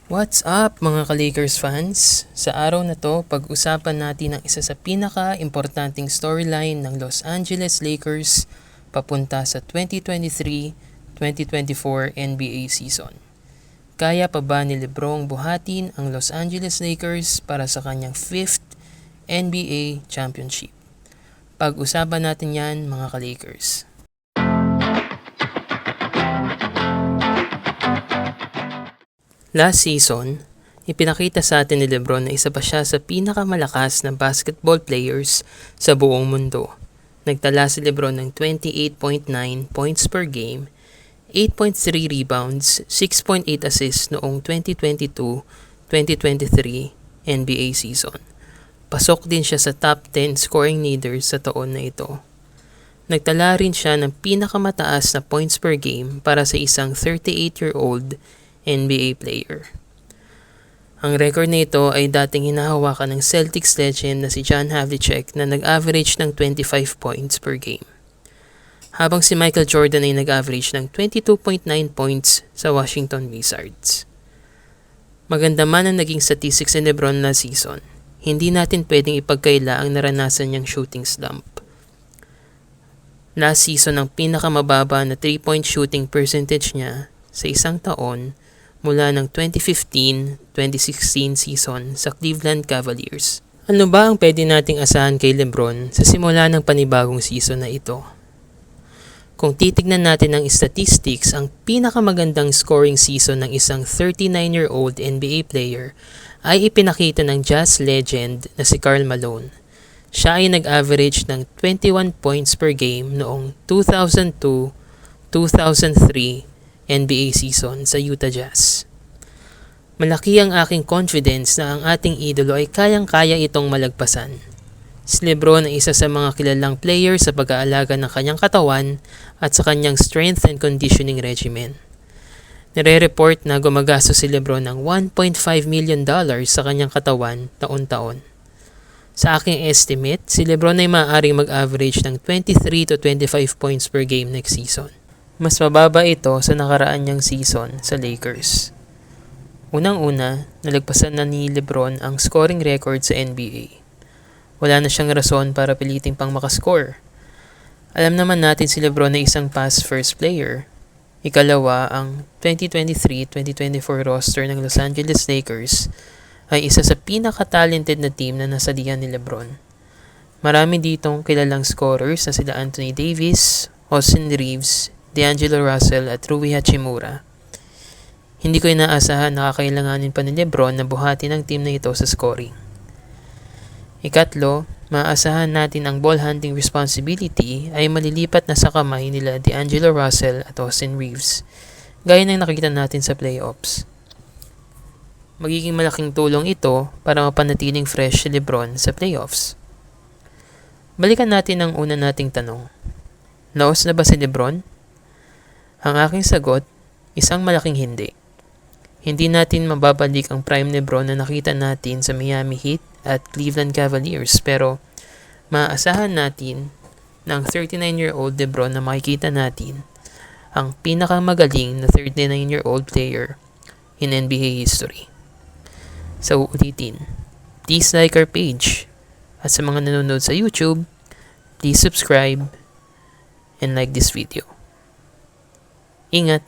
What's up mga ka-Lakers fans? Sa araw na to, pag-usapan natin ang isa sa pinaka-importanting storyline ng Los Angeles Lakers papunta sa 2023-2024 NBA season. Kaya pa ba ni LeBron buhatin ang Los Angeles Lakers para sa kanyang 5th NBA championship? Pag-usapan natin yan mga ka-Lakers. Last season, ipinakita sa atin ni LeBron na isa pa siya sa pinakamalakas na basketball players sa buong mundo. Nagtala si LeBron ng 28.9 points per game, 8.3 rebounds, 6.8 assists noong 2022-2023 NBA season. Pasok din siya sa top 10 scoring leaders sa taon na ito. Nagtala rin siya ng pinakamataas na points per game para sa isang 38-year-old NBA player. Ang record na ito ay dating hinahawakan ng Celtics legend na si John Havlicek na nag-average ng 25 points per game. Habang si Michael Jordan ay nag-average ng 22.9 points sa Washington Wizards. Maganda man ang naging statistics ni LeBron last season, hindi natin pwedeng ipagkaila ang naranasan niyang shooting slump. Last season ang pinakamababa na 3-point shooting percentage niya sa isang taon mula ng 2015-2016 season sa Cleveland Cavaliers. Ano ba ang pwede nating asahan kay LeBron sa simula ng panibagong season na ito? Kung titignan natin ang statistics, ang pinakamagandang scoring season ng isang 39-year-old NBA player ay ipinakita ng Jazz legend na si Karl Malone. Siya ay nag-average ng 21 points per game noong 2002-2003 NBA season sa Utah Jazz. Malaki ang aking confidence na ang ating idolo ay kayang-kaya itong malagpasan. Si LeBron ay isa sa mga kilalang player sa pag-aalaga ng kanyang katawan at sa kanyang strength and conditioning regimen. Nire-report na gumagastos si LeBron ng $1.5 million sa kanyang katawan taon-taon. Sa aking estimate, si LeBron ay maaaring mag-average ng 23 to 25 points per game next season. Mas mababa ito sa nakaraan niyang season sa Lakers. Unang-una, nalagpasan na ni LeBron ang scoring record sa NBA. Wala na siyang rason para piliting pang makascore. Alam naman natin si LeBron ay isang pass-first player. Ikalawa, ang 2023-2024 roster ng Los Angeles Lakers ay isa sa pinaka-talented na team na nasalihan ni LeBron. Marami ditong kilalang scorers na sila Anthony Davis, Austin Reeves, D'Angelo Russell at Rui Hachimura. Hindi ko inaasahan na kakailanganin pa ni LeBron na buhatin ang team na ito sa scoring. Ikatlo, maaasahan natin ang ball handling responsibility ay malilipat na sa kamay nila D'Angelo Russell at Austin Reeves, gaya ng nakikita natin sa playoffs. Magiging malaking tulong ito para mapanatiling fresh si LeBron sa playoffs. Balikan natin ang una nating tanong. Naos na ba si LeBron? Ang aking sagot, isang malaking hindi. Hindi natin mababalik ang prime LeBron na nakita natin sa Miami Heat at Cleveland Cavaliers, pero maaasahan natin na ang 39-year-old LeBron na makikita natin ang pinakamagaling na 39-year-old player in NBA history. So ulitin, please like our page, at sa mga nanonood sa YouTube, please subscribe and like this video. Ingat!